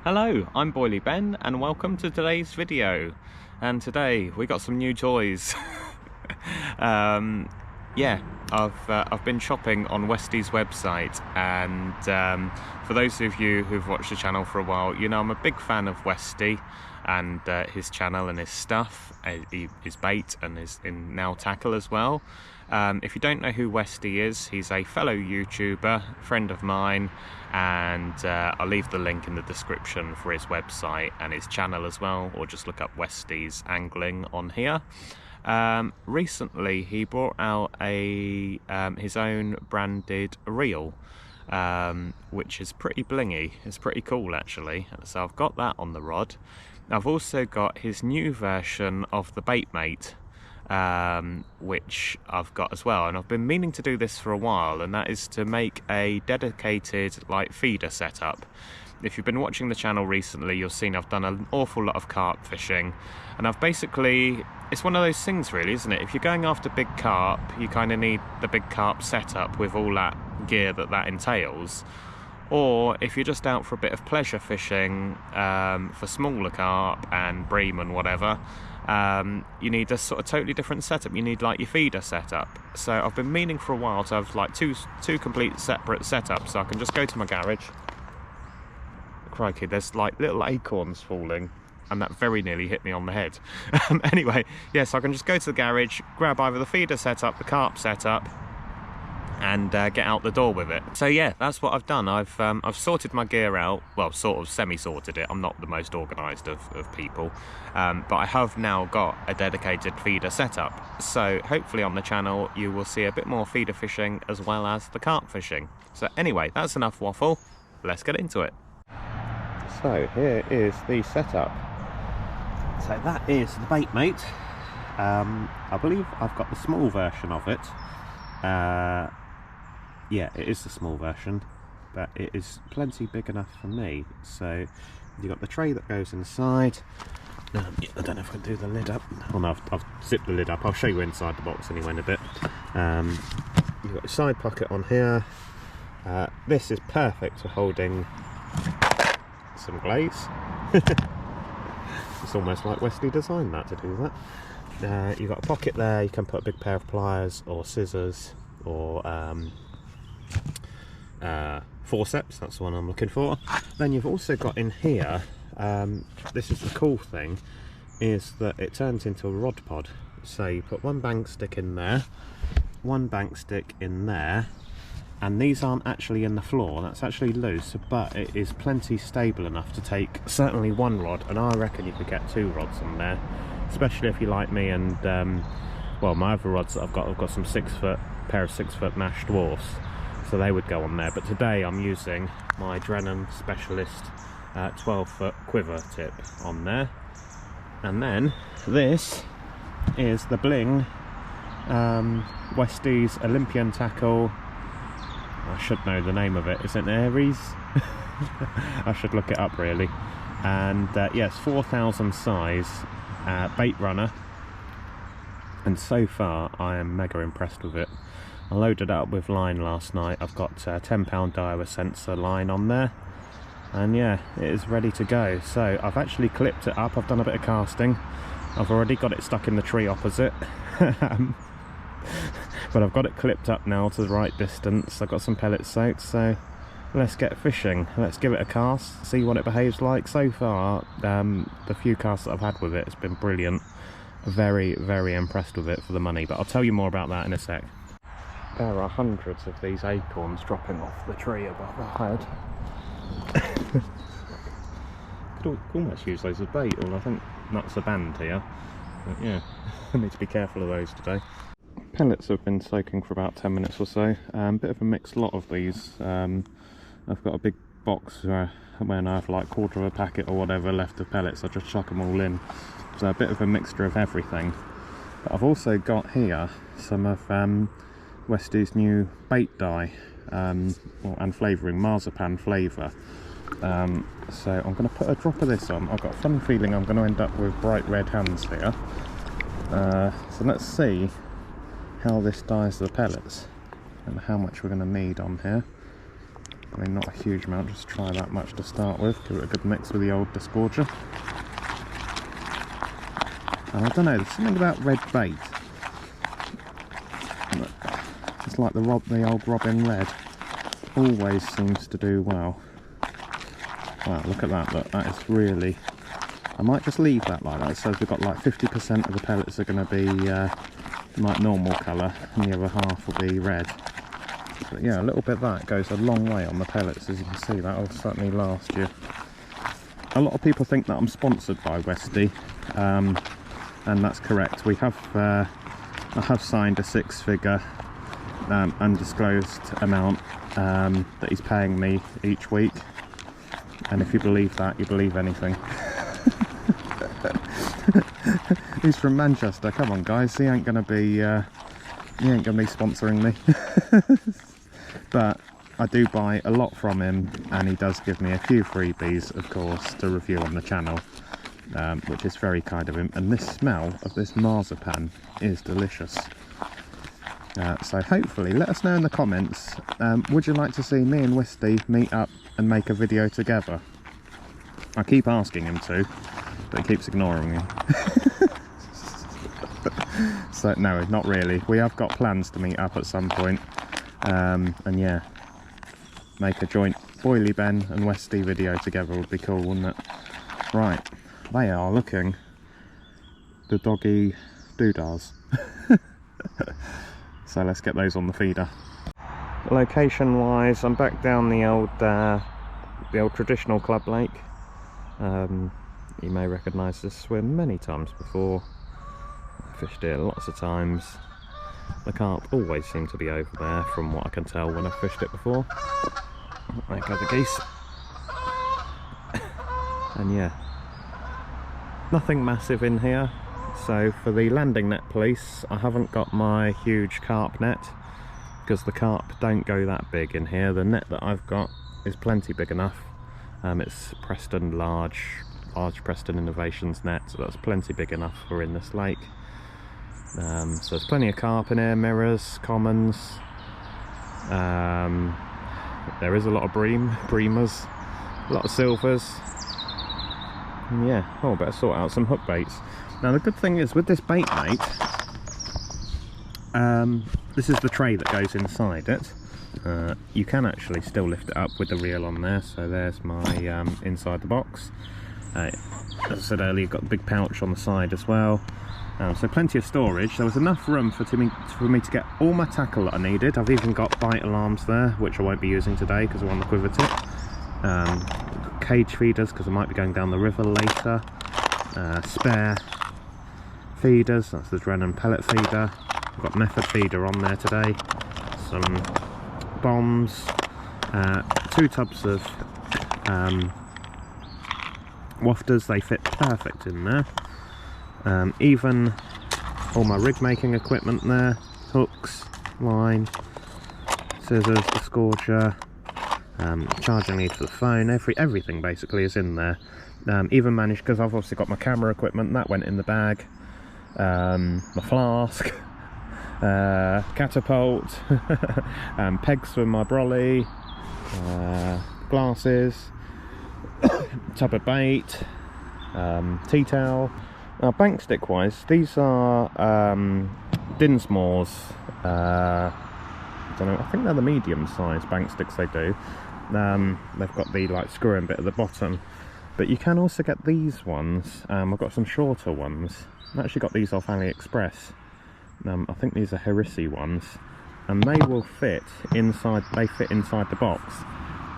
Hello, I'm Boily Ben and welcome to today's video. And today we got some new toys. Yeah, I've been shopping on Westy's website, and for those of you who've watched the channel for a while, you know I'm a big fan of Westy and his channel and his stuff, his bait and his now tackle as well. If you don't know who Westy is, he's a fellow YouTuber, friend of mine, and I'll leave the link in the description for his website and his channel as well, or just look up Westy's Angling on here. Recently he brought out his own branded reel, which is pretty blingy. It's pretty cool actually, so I've got that on the rod. I've also got his new version of the bait mate, which I've got as well, and I've been meaning to do this for a while, and that is to make a dedicated like feeder setup. If you've been watching the channel recently, you'll seen I've done an awful lot of carp fishing, and I've basically, it's one of those things really, isn't it? If you're going after big carp, you kind of need the big carp setup with all that gear that entails. Or if you're just out for a bit of pleasure fishing for smaller carp and bream and whatever, you need a sort of totally different setup. You need like your feeder setup. So I've been meaning for a while to have like two complete separate setups, so I can just go to my garage. Crikey, there's like little acorns falling, and that very nearly hit me on the head. Anyway, yeah, so I can just go to the garage, grab either the feeder setup, the carp setup, and get out the door with it. So yeah, that's what I've done. I've sorted my gear out, well, sort of semi-sorted it. I'm not the most organised of people, but I have now got a dedicated feeder setup. So hopefully on the channel you will see a bit more feeder fishing as well as the carp fishing. So anyway, that's enough waffle. Let's get into it. So here is the setup. So that is the bait mate. I believe I've got the small version of it. Yeah, it is the small version, but it is plenty big enough for me. So you've got the tray that goes inside. I don't know if I can do the lid up. Oh no, I've zipped the lid up. I'll show you inside the box anyway in a bit. You've got a side pocket on here. This is perfect for holding some glaze. It's almost like Westy designed that to do that. You've got a pocket there. You can put a big pair of pliers or scissors or forceps, that's the one I'm looking for. Then you've also got in here, this is the cool thing, is that it turns into a rod pod. So you put one bank stick in there, one bank stick in there, and these aren't actually in the floor, that's actually loose, but it is plenty stable enough to take certainly one rod, and I reckon you could get two rods in there, especially if you like me. And well, my other rods that I've got some 6 foot, pair of 6 foot Nash Dwarfs, so they would go on there. But today I'm using my Drennan Specialist 12 foot quiver tip on there. And then this is the bling Westy's Olympian tackle. I should know the name of it, isn't it Aries? I should look it up really. And yes, 4000 size bait runner, and so far I am mega impressed with it. I loaded it up with line last night. I've got 10 pound Daiwa sensor line on there, and yeah, it is ready to go. So I've actually clipped it up, I've done a bit of casting, I've already got it stuck in the tree opposite. But I've got it clipped up now to the right distance. I've got some pellets soaked, so let's get fishing. Let's give it a cast, see what it behaves like. So far, the few casts that I've had with it, it's been brilliant. Very, very impressed with it for the money, but I'll tell you more about that in a sec. There are hundreds of these acorns dropping off the tree above the head. Could almost use those as bait, or I think nuts are banned here. But yeah, I need to be careful of those today. Pellets have been soaking for about 10 minutes or so. Bit of a mixed lot of these. I've got a big box where when I have like quarter of a packet or whatever left of pellets, I just chuck them all in. So a bit of a mixture of everything. But I've also got here some of Westy's new bait dye and flavouring, marzipan flavour. So I'm going to put a drop of this on. I've got a funny feeling I'm going to end up with bright red hands here. So let's see how this dyes the pellets and how much we're going to need on here. I mean, not a huge amount, just try that much to start with, give it a good mix with the old disgorger. And I don't know, there's something about red bait. It's like the old Robin Red always seems to do well. Wow, look at that, look, that is really... I might just leave that like that, so we've got like 50% of the pellets are going to be like normal colour, and the other half will be red. But yeah, a little bit of that goes a long way on the pellets, as you can see. That will certainly last you. A lot of people think that I'm sponsored by Westy, and that's correct. We have I have signed a 6-figure undisclosed amount that he's paying me each week, and if you believe that, you believe anything. He's from Manchester. Come on, guys. He ain't gonna be sponsoring me. But I do buy a lot from him, and he does give me a few freebies, of course, to review on the channel, which is very kind of him. And this smell of this marzipan is delicious. So hopefully, let us know in the comments. Would you like to see me and Westy meet up and make a video together? I keep asking him to, but he keeps ignoring me. So no, not really. We have got plans to meet up at some point, and yeah, make a joint Boily Ben and Westy video together would be cool, wouldn't it? Right, they are looking the doggy doodahs. So let's get those on the feeder. Location wise, I'm back down the old traditional club lake. You may recognise this swim many times before. I fished it lots of times. The carp always seem to be over there, from what I can tell when I've fished it before. There go the geese. And yeah, nothing massive in here. So for the landing net police, I haven't got my huge carp net, because the carp don't go that big in here. The net that I've got is plenty big enough. It's Preston large Preston Innovations net, so that's plenty big enough for in this lake. So there's plenty of carp in here, mirrors, commons. There is a lot of breamers, a lot of silvers. And yeah, oh, better sort out some hook baits. Now the good thing is with this bait mate, this is the tray that goes inside it. You can actually still lift it up with the reel on there, so there's my inside the box. As I said earlier, you've got the big pouch on the side as well, so plenty of storage. There was enough room for me to get all my tackle that I needed. I've even got bite alarms there, which I won't be using today because I'm on the quiver tip. Cage feeders, because I might be going down the river later. Spare feeders, that's the Drennan pellet feeder. I've got method feeder on there today. Some bombs, 2 tubs of wafters. They fit perfect in there. Even all my rig making equipment there, hooks, line, scissors, disgorger, charging lead for the phone, everything basically is in there. Even managed, because I've obviously got my camera equipment, that went in the bag, my flask, catapult, pegs for my brolly, glasses, tub of bait, tea towel. Now bank stick wise, these are Dinsmore's, I don't know, I think they're the medium sized bank sticks they do. They've got the like screw-in bit at the bottom, but you can also get these ones. I've got some shorter ones. I actually got these off AliExpress. I think these are Harissy ones, and they will fit inside. They fit inside the box,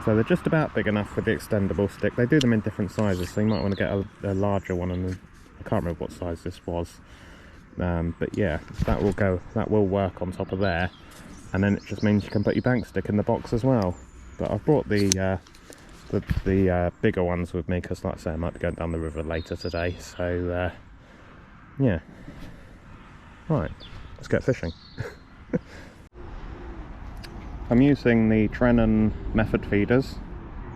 so they're just about big enough for the extendable stick. They do them in different sizes, so you might want to get a larger one. And I can't remember what size this was, but yeah, that will go. That will work on top of there, and then it just means you can put your bank stick in the box as well. But I've brought the bigger ones with me because, like I say, I might be going down the river later today. So yeah, right, let's get fishing. I'm using the Drennan method feeders.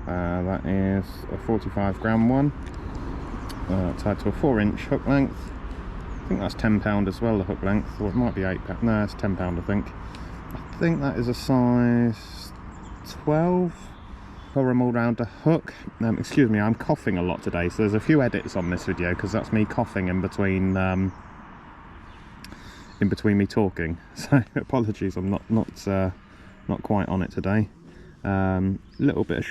That is a 45-gram one, tied to a 4-inch hook length. I think that's £10 as well, the hook length, or it might be £8. No, it's £10, I think. I think that is a size 12. pull them all round a hook. Excuse me, I'm coughing a lot today, so there's a few edits on this video because that's me coughing in between me talking. So apologies, I'm not quite on it today. Little bit of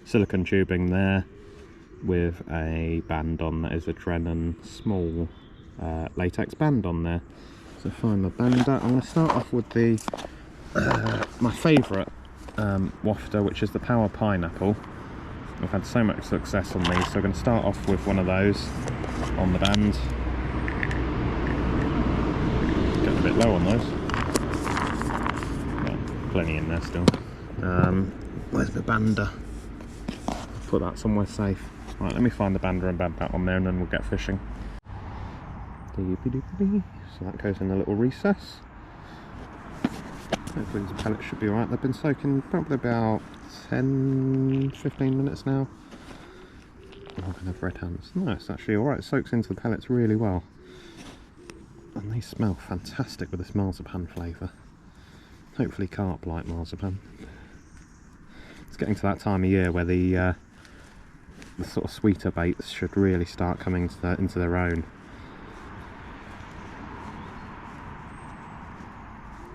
silicone tubing there with a band on that is a Drennan small latex band on there. So find my band out. I'm going to start off with the my favourite wafter, which is the Power Pineapple. I've had so much success on these, so I'm going to start off with one of those on the band. Getting a bit low on those. Yeah, plenty in there still. Where's the bander? Put that somewhere safe. Right, let me find the bander and band that on there, and then we'll get fishing. So that goes in a little recess. Hopefully these pellets should be alright. They've been soaking probably about 10-15 minutes now. Oh, I'm gonna have red hands. No, it's actually alright. It soaks into the pellets really well. And they smell fantastic with this marzipan flavour. Hopefully carp like marzipan. It's getting to that time of year where the sort of sweeter baits should really start coming into their own.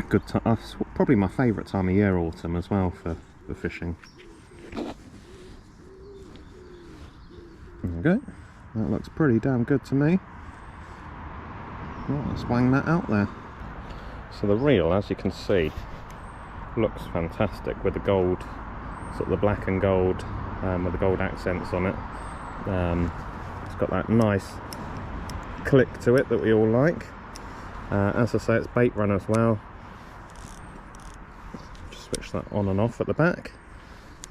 Good time, probably my favourite time of year, autumn as well for fishing. There we go. That looks pretty damn good to me. Well, let's wang that out there. So the reel, as you can see, looks fantastic with the gold, sort of the black and gold with the gold accents on it. It's got that nice click to it that we all like. As I say, it's bait run as well. Just switch that on and off at the back.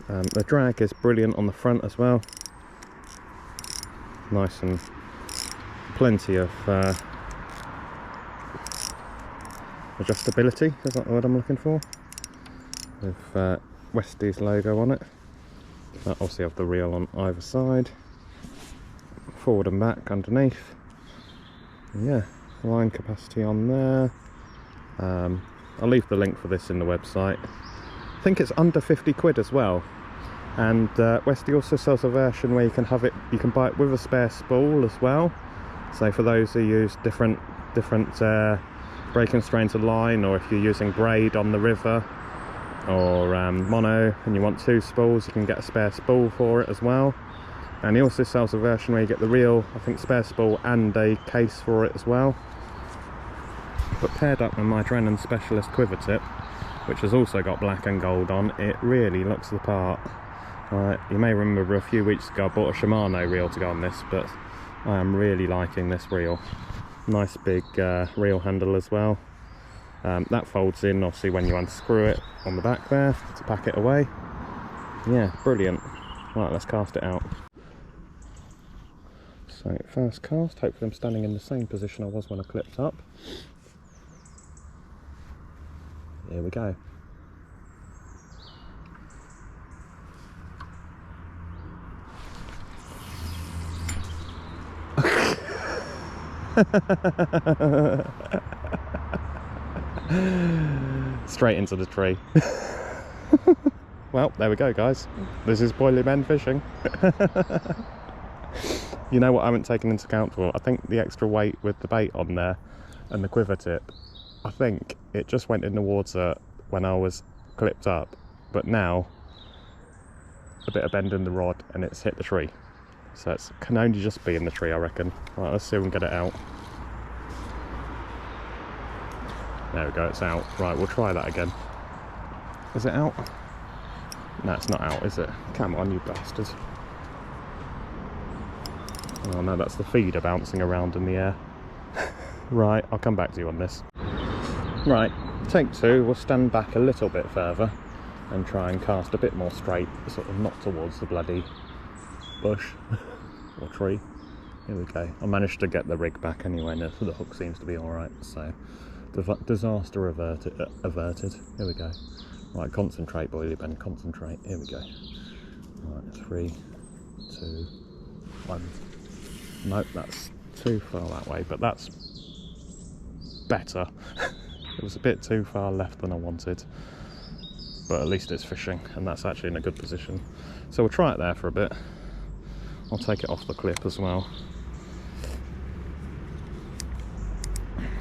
The drag is brilliant on the front as well. Nice and plenty of adjustability, is that the word I'm looking for? With Westy's logo on it. That obviously have the reel on either side, forward and back underneath. And yeah, line capacity on there. I'll leave the link for this in the website. I think it's under 50 quid as well. And Westy also sells a version where you can have it, you can buy it with a spare spool as well. So for those who use different breaking strains of line, or if you're using braid on the river, or mono and you want 2 spools, you can get a spare spool for it as well. And he also sells a version where you get the real, I think, spare spool and a case for it as well. But paired up with my Drennan Specialist quiver tip, which has also got black and gold on, it really looks the part. You may remember a few weeks ago I bought a Shimano reel to go on this, but I am really liking this reel. Nice big reel handle as well. That folds in obviously when you unscrew it on the back there to pack it away. Yeah, brilliant. Right, let's cast it out. So first cast, hopefully I'm standing in the same position I was when I clipped up. Here we go. Straight into the tree. Well, there we go, guys. This is Boilie Men fishing. You know what I haven't taken into account for? I think the extra weight with the bait on there and the quiver tip, I think it just went in the water when I was clipped up, but now a bit of bend in the rod and it's hit the tree. So it can only just be in the tree, I reckon. Right, let's see if we can get it out. There we go, it's out. Right, we'll try that again. Is it out? No, it's not out, is it? Come on, you bastard. Oh no, that's the feeder bouncing around in the air. Right, I'll come back to you on this. Right, take 2, we'll stand back a little bit further and try and cast a bit more straight, sort of not towards the bloody bush or tree. Here we go. I managed to get the rig back anyway, and the hook seems to be alright, so disaster averted. Here we go. Right, concentrate, Boilie Ben, concentrate. Here we go. Right, 3, 2, 1. Nope, that's too far that way, but that's better. It was a bit too far left than I wanted. but at least it's fishing, and that's actually in a good position. So we'll try it there for a bit. I'll take it off the clip as well.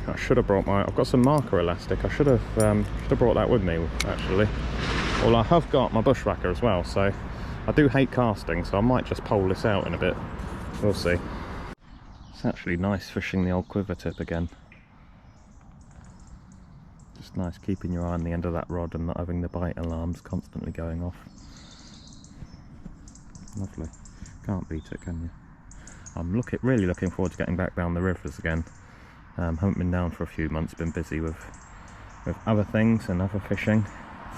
I should have brought I've got some marker elastic. I should have brought that with me actually. Well, I have got my bushwhacker as well, so I do hate casting, so I might just pole this out in a bit. We'll see. It's actually nice fishing the old quiver tip again. Just nice keeping your eye on the end of that rod and not having the bite alarms constantly going off. Lovely. Can't beat it, can you? I'm really looking forward to getting back down the rivers again. Haven't been down for a few months, been busy with other things and other fishing.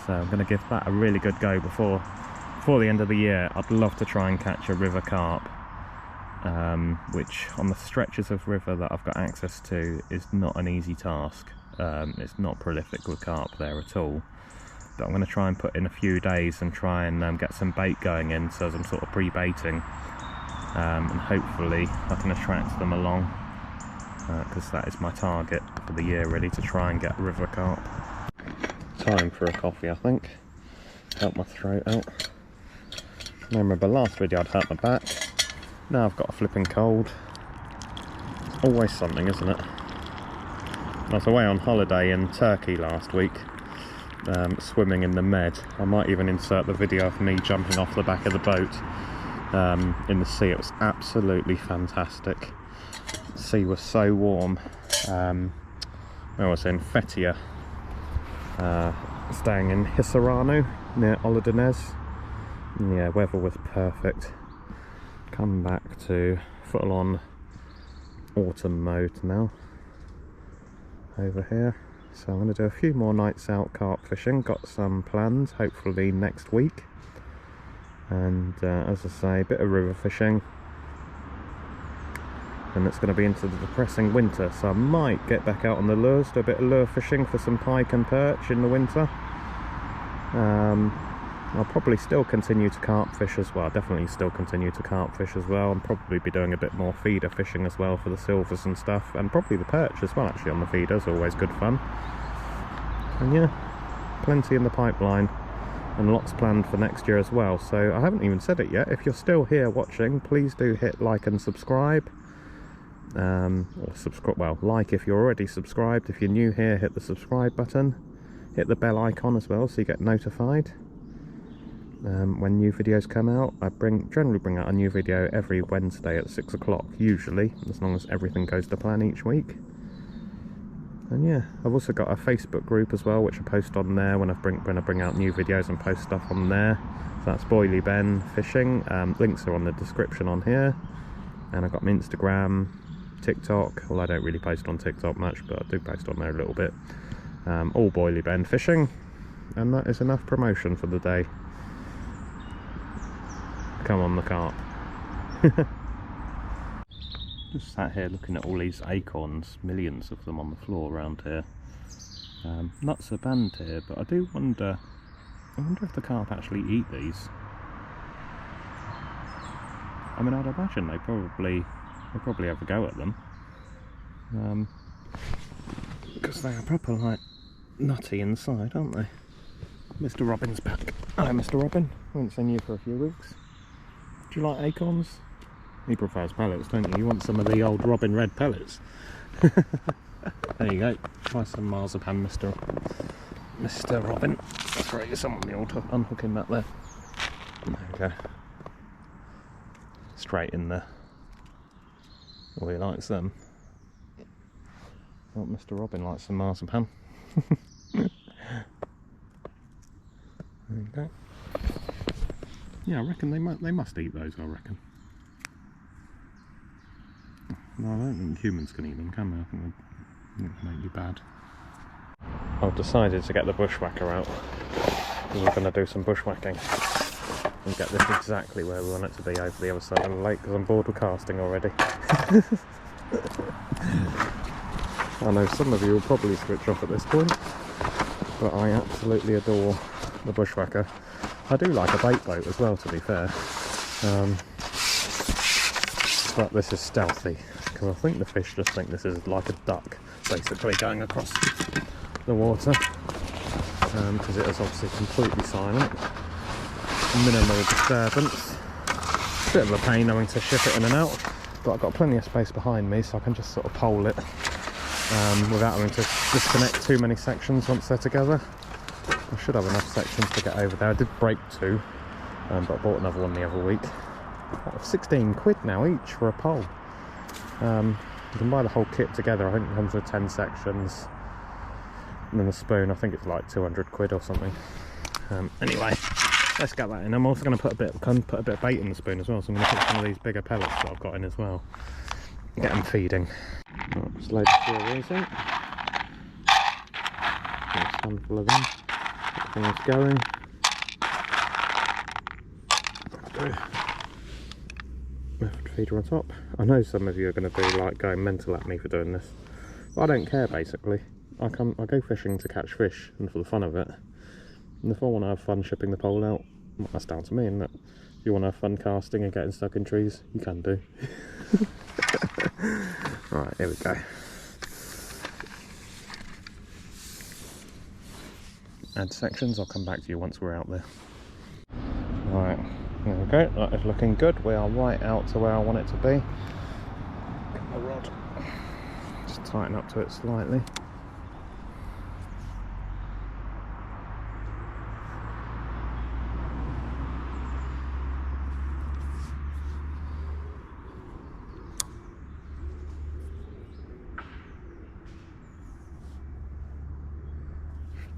So I'm going to give that a really good go before the end of the year. I'd love to try and catch a river carp, which on the stretches of river that I've got access to is not an easy task. It's not prolific with carp there at all. But I'm going to try and put in a few days and try and get some bait going in, so as I'm sort of pre-baiting, and hopefully I can attract them along, because that is my target for the year really, to try and get river carp. Time for a coffee, I think. Help my throat out. I remember last video I'd hurt my back. Now I've got a flipping cold. It's always something, isn't it? I was away on holiday in Turkey last week, swimming in the Med. I might even insert the video of me jumping off the back of the boat in the sea. It was absolutely fantastic. The sea was so warm. I was in Fethiye, staying in Hisarano near Olympian. Yeah, weather was perfect. Come back to full on autumn mode now over here. So I'm going to do a few more nights out carp fishing. Got some plans hopefully next week, and as I say, a bit of river fishing, and it's going to be into the depressing winter, so I might get back out on the lures, do a bit of lure fishing for some pike and perch in the winter. I'll probably still continue to carp fish as well. Definitely still continue to carp fish as well, and probably be doing a bit more feeder fishing as well for the silvers and stuff, and probably the perch as well actually on the feeders. Always good fun. And yeah, plenty in the pipeline and lots planned for next year as well. So I haven't even said it yet. If you're still here watching, please do hit like and subscribe. Like if you're already subscribed. If you're new here, hit the subscribe button. Hit the bell icon as well so you get notified when new videos come out. I generally bring out a new video every Wednesday at 6 o'clock, usually, as long as everything goes to plan each week. And yeah, I've also got a Facebook group as well, which I post on there when I bring out new videos and post stuff on there. So that's Boily Ben Fishing. Links are on the description on here. And I've got my Instagram, TikTok. Well, I don't really post on TikTok much, but I do post on there a little bit. All Boily Ben Fishing. And that is enough promotion for the day. Come on the carp. Just sat here looking at all these acorns, millions of them on the floor around here. Not so banned here, but I do wonder, if the carp actually eat these. I mean, I'd imagine they probably have a go at them, because they are proper like nutty inside, aren't they? Mr. Robin's back. Hello, Mr. Robin. I haven't seen you for a few weeks. Do you like acorns? He prefers pellets, don't you? You want some of the old Robin Red pellets? There you go. Try some marzipan, Mr. Robin. I'll throw you some on the altar. Unhook him back there. There we go. Straight in there. Oh, he likes them. Oh, Mr. Robin likes some marzipan. There you go. Yeah, I reckon they must eat those, I reckon. No, I don't think humans can eat them, can they? I think they make you bad. I've decided to get the bushwhacker out. We're going to do some bushwhacking and get this exactly where we want it to be, over the other side of the lake, because I'm bored with casting already. I know some of you will probably switch off at this point, but I absolutely adore the bushwhacker. I do like a bait boat as well, to be fair, but this is stealthy, because I think the fish just think this is like a duck basically going across the water. because it is obviously completely silent. Minimal disturbance. Bit of a pain having to ship it in and out, but I've got plenty of space behind me, so I can just sort of pole it without having to disconnect too many sections once they're together. I should have enough sections to get over there. I did break 2, but I bought another one the other week. 16 quid now each for a pole. You can buy the whole kit together. I think it comes with 10 sections. And then the spoon, I think it's like 200 quid or something. Anyway, let's get that in. I'm also going to put a bit of bait in the spoon as well, so I'm going to put some of these bigger pellets that I've got in as well. Get them feeding. Right, just load the cereals in. Nice handful of them. Get things going. Method feeder on top. I know some of you are going to be like going mental at me for doing this, but I don't care basically. I go fishing to catch fish and for the fun of it. And if I want to have fun shipping the pole out, well, that's down to me, isn't it? If you want to have fun casting and getting stuck in trees, you can do. Right, here we go. Add sections, I'll come back to you once we're out there. Right, there we go, that is looking good. We are right out to where I want it to be. Get the rod, just tighten up to it slightly.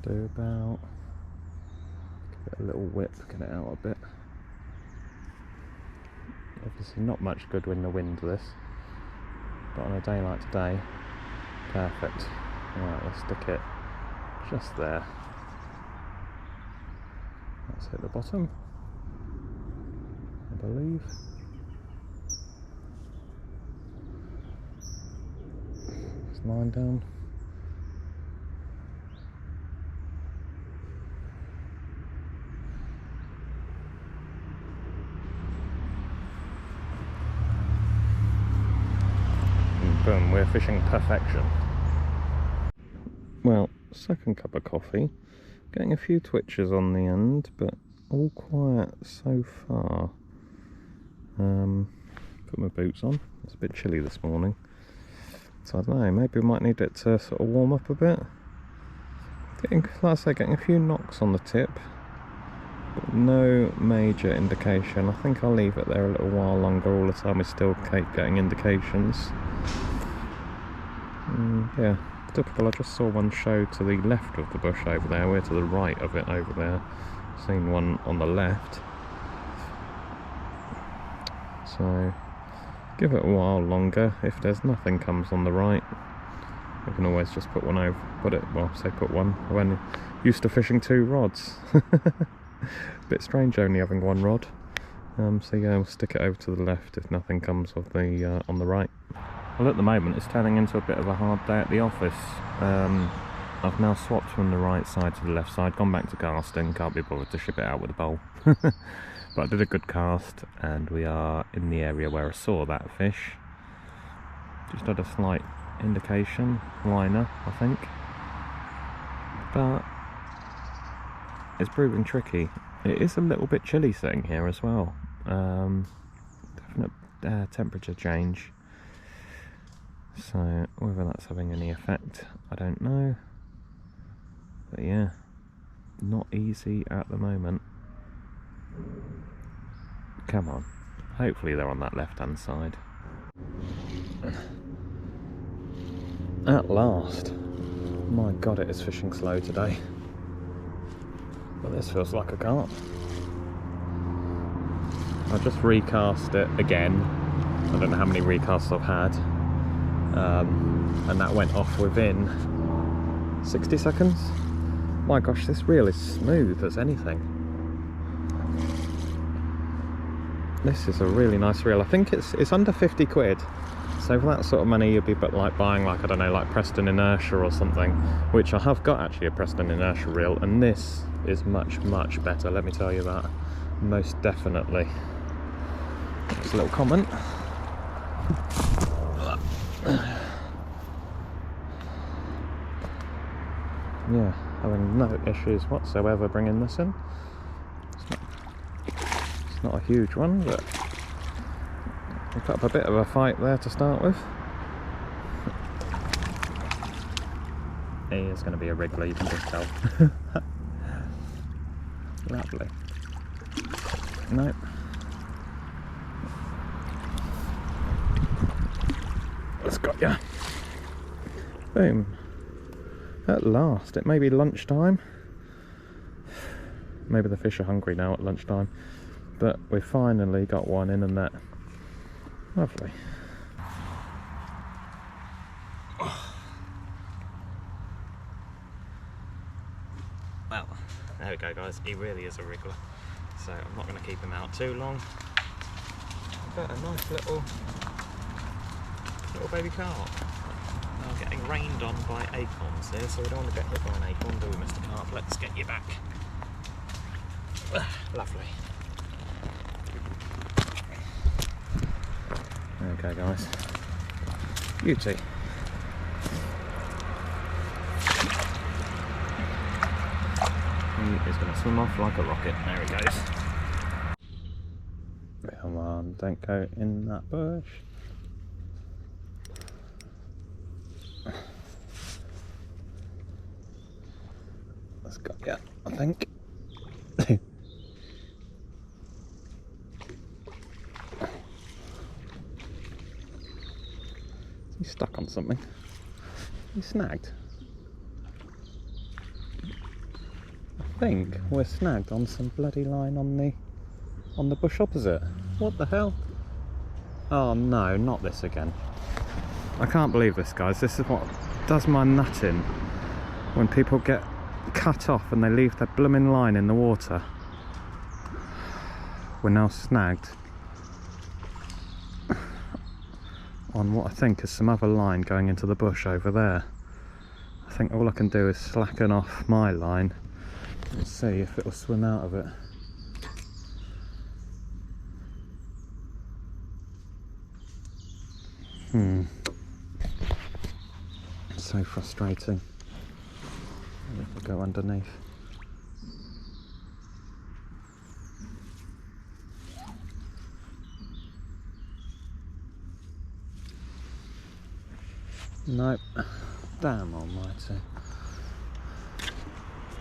Do about, give it a little whip, get it out a bit. Obviously not much good in the wind this, but on a day like today, perfect. Right, let's stick it just there. Let's hit the bottom, I believe. Let's line down. Boom, we're fishing perfection. Well, second cup of coffee. Getting a few twitches on the end, but all quiet so far. Put my boots on. It's a bit chilly this morning. So I don't know, maybe we might need it to sort of warm up a bit. Like I say, getting a few knocks on the tip, but no major indication. I think I'll leave it there a little while longer. All the time we still keep getting indications. Yeah, typical. I just saw one show to the left of the bush over there. We're to the right of it over there. Seen one on the left. So give it a while longer. If there's nothing comes on the right, I can always just put one over. Put one. I went used to fishing 2 rods. Bit strange only having 1 rod. So yeah, we'll stick it over to the left if nothing comes of the on the right. Well, at the moment it's turning into a bit of a hard day at the office. I've now swapped from the right side to the left side, gone back to casting, can't be bothered to ship it out with a bowl. But I did a good cast and we are in the area where I saw that fish. Just had a slight indication, liner I think. But it's proving tricky. It is a little bit chilly sitting here as well. Definite temperature change. So whether that's having any effect, I don't know. But yeah, not easy at the moment. Come on. Hopefully they're on that left-hand side. At last. My God, it is fishing slow today. But this feels like a carp. I just recast it again. I don't know how many recasts I've had. And that went off within 60 seconds. My gosh, this reel is smooth as anything. This is a really nice reel. I think it's under 50 quid. So for that sort of money you'd be like buying like, I don't know, like Preston Inertia or something, which I have got actually a Preston Inertia reel, and this is much better, let me tell you that. Most definitely. Just a little comment. Yeah, having no issues whatsoever bringing this in. It's not a huge one, but we put up a bit of a fight there to start with. He is going to be a wriggler, you can just tell. Lovely. Nope. That's got ya. Boom. At last. It may be lunchtime. Maybe the fish are hungry now at lunchtime. But we finally got one in a net. Lovely. Well, there we go guys, he really is a wriggler. So I'm not going to keep him out too long. But a nice little baby carp. Now getting rained on by acorns here, so we don't want to get hit by an acorn, do we, Mr. Carp? Let's get you back. Lovely. Okay guys, beauty. He is going to swim off like a rocket. There he goes. Come on, don't go in that bush. That's got ya, I think. He's stuck on something. He's snagged. I think we're snagged on some bloody line on the bush opposite. What the hell? Oh no, not this again. I can't believe this, guys. This is what does my nut in. When people get cut off and they leave their blooming line in the water. We're now snagged on what I think is some other line going into the bush over there. I think all I can do is slacken off my line and see if it will swim out of it. So frustrating. We'll go underneath. Nope. Damn almighty.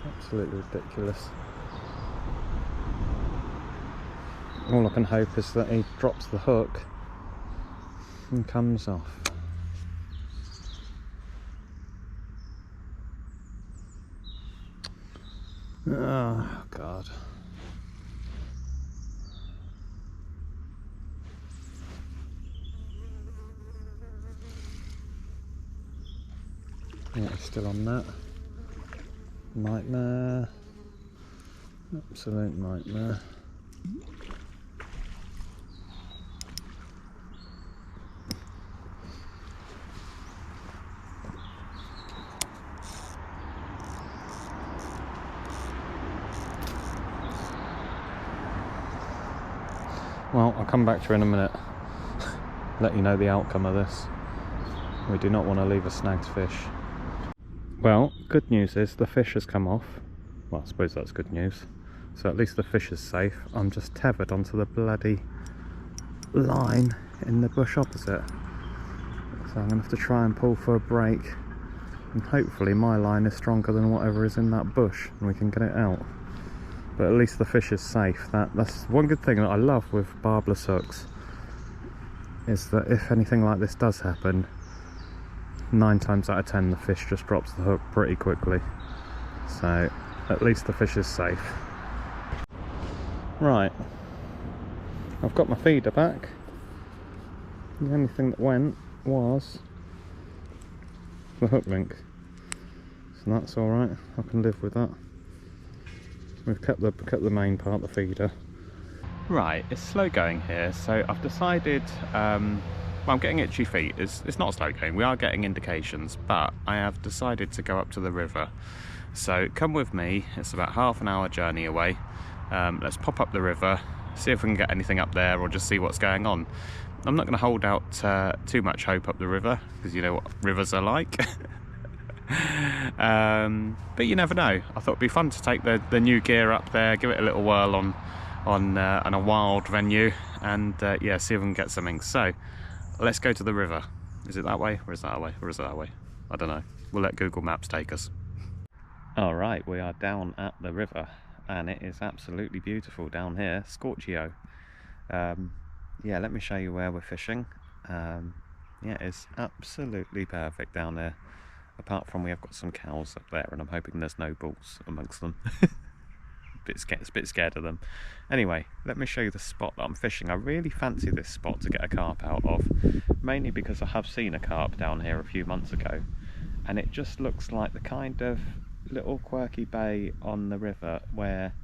Absolutely ridiculous. All I can hope is that he drops the hook and comes off. Oh God. Yeah, it's still on that. Nightmare. Absolute nightmare. Well, I'll come back to you in a minute. Let you know the outcome of this. We do not want to leave a snagged fish. Well, good news is the fish has come off. Well, I suppose that's good news. So at least the fish is safe. I'm just tethered onto the bloody line in the bush opposite. So I'm going to have to try and pull for a break. And hopefully my line is stronger than whatever is in that bush and we can get it out. But at least the fish is safe. That's one good thing that I love with barbless hooks, is that if anything like this does happen, 9 times out of 10 the fish just drops the hook pretty quickly. So at least the fish is safe. Right, I've got my feeder back. The only thing that went was the hook link, so that's alright. I can live with that. We've kept the main part, the feeder. Right, it's slow going here, so I've decided, well, I'm getting itchy feet. It's not slow going, we are getting indications, but I have decided to go up to the river. So come with me, it's about half an hour journey away. Let's pop up the river, see if we can get anything up there or just see what's going on. I'm not going to hold out too much hope up the river, because you know what rivers are like. But you never know. I thought it'd be fun to take the new gear up there, give it a little whirl on a wild venue, and yeah, see if we can get something. So let's go to the river. Is it that way, or is that way, or is it that way? I don't know. We'll let Google Maps take us. All right, we are down at the river, and it is absolutely beautiful down here. Scorchio. Yeah, let me show you where we're fishing. Yeah, it's absolutely perfect down there. Apart from we have got some cows up there, and I'm hoping there's no bulls amongst them. a bit scared of them. Anyway, let me show you the spot that I'm fishing. I really fancy this spot to get a carp out of, mainly because I have seen a carp down here a few months ago, and it just looks like the kind of little quirky bay on the river where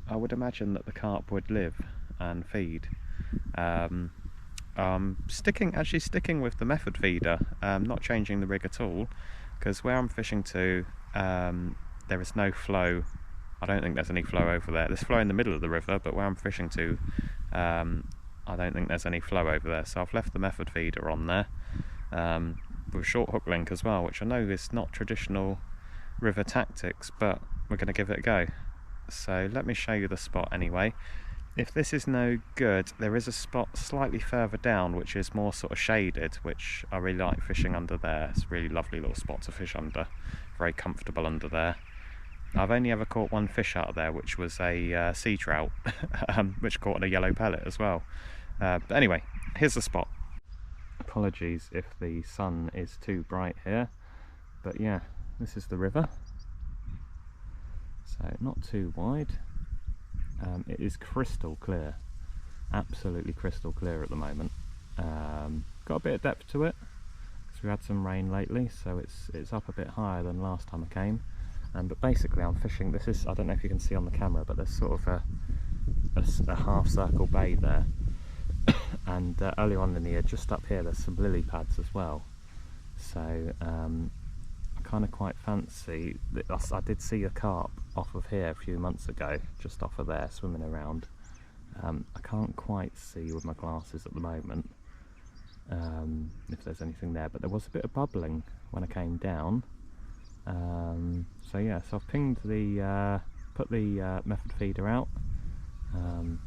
I would imagine that the carp would live and feed. Actually sticking with the method feeder, not changing the rig at all, because where I'm fishing to, there is no flow. I don't think there's any flow over there. There's flow in the middle of the river, but where I'm fishing to, I don't think there's any flow over there, so I've left the method feeder on there, with short hook link as well, which I know is not traditional river tactics, but we're going to give it a go. So let me show you the spot anyway. If this is no good, there is a spot slightly further down which is more sort of shaded, which I really like fishing under there. It's a really lovely little spot to fish under, very comfortable under there. I've only ever caught one fish out of there, which was a sea trout, which caught on a yellow pellet as well. But anyway, here's the spot. Apologies if the sun is too bright here, but yeah, this is the river. So not too wide. It is crystal clear, absolutely crystal clear at the moment. Got a bit of depth to it because we had some rain lately, so it's up a bit higher than last time I came. But basically I'm fishing, this is, I don't know if you can see on the camera, but there's sort of a half circle bay there. And earlier on in the year, just up here, there's some lily pads as well. So I kind of quite fancy, I did see a carp off of here a few months ago, just off of there, swimming around. I can't quite see with my glasses at the moment if there's anything there, but there was a bit of bubbling when I came down. So yeah, so I've pinged the, put the method feeder out,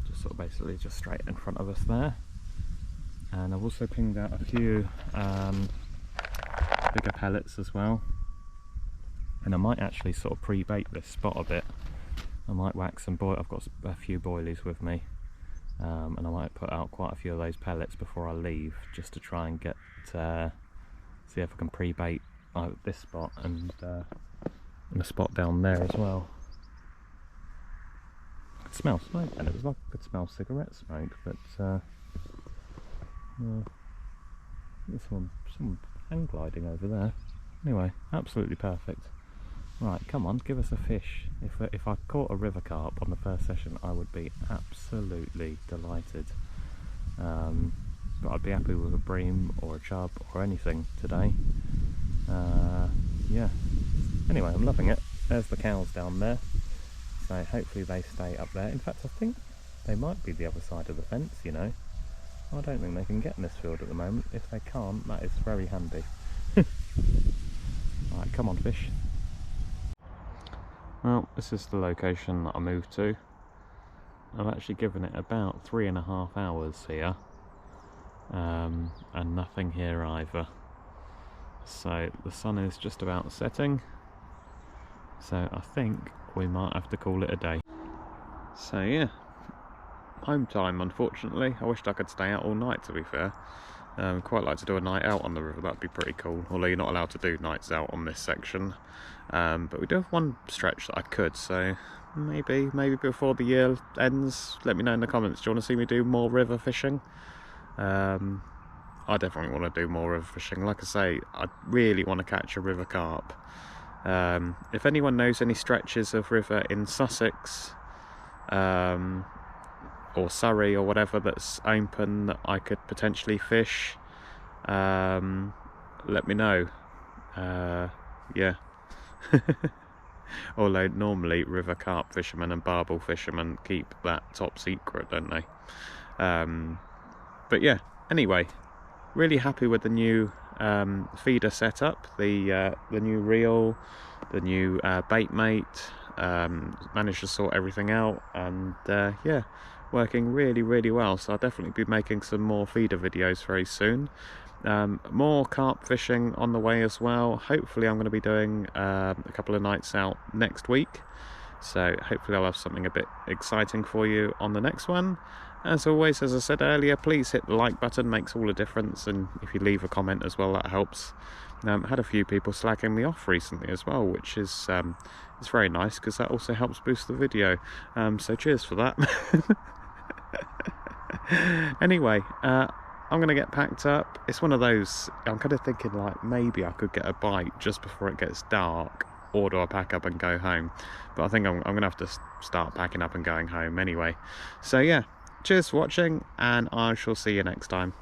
just sort of basically just straight in front of us there. And I've also pinged out a few bigger pellets as well. And I might actually sort of pre-bait this spot a bit. I might whack some I've got a few boilies with me, and I might put out quite a few of those pellets before I leave, just to try and get see if I can pre-bait this spot and a spot down there as well. I could smell smoke, and it was like I could smell cigarette smoke, but there's some hang gliding over there. Anyway, absolutely perfect. Right, come on, give us a fish. If I caught a river carp on the first session, I would be absolutely delighted. But I'd be happy with a bream or a chub or anything today. Yeah. Anyway, I'm loving it. There's the cows down there. So hopefully they stay up there. In fact, I think they might be the other side of the fence, you know. I don't think they can get in this field at the moment. If they can't, that is very handy. Right, come on, fish. Well, this is the location that I moved to. I've actually given it about 3.5 hours here, and nothing here either. So the sun is just about setting, so I think we might have to call it a day. So yeah, home time unfortunately. I wished I could stay out all night, to be fair. Quite like to do a night out on the river, that'd be pretty cool, although you're not allowed to do nights out on this section. But we do have one stretch that I could, so maybe before the year ends, let me know in the comments, do you want to see me do more river fishing? I definitely want to do more river fishing. Like I say, I really want to catch a river carp. If anyone knows any stretches of river in Sussex, or Surrey or whatever that's open that I could potentially fish, let me know. Yeah. Although normally river carp fishermen and barbel fishermen keep that top secret, don't they? But yeah, anyway, really happy with the new feeder setup, the new reel, the new bait mate. Managed to sort everything out, and yeah, working really well. So I'll definitely be making some more feeder videos very soon. More carp fishing on the way as well. Hopefully I'm going to be doing a couple of nights out next week, so hopefully I'll have something a bit exciting for you on the next one. As always, as I said earlier, please hit the like button, makes all the difference, and if you leave a comment as well, that helps. Had a few people slagging me off recently as well, which is it's very nice, because that also helps boost the video, so cheers for that. Anyway, I'm gonna get packed up. It's one of those, I'm kind of thinking like maybe I could get a bite just before it gets dark, or do I pack up and go home? But I think I'm gonna have to start packing up and going home anyway. So yeah, cheers for watching, and I shall see you next time.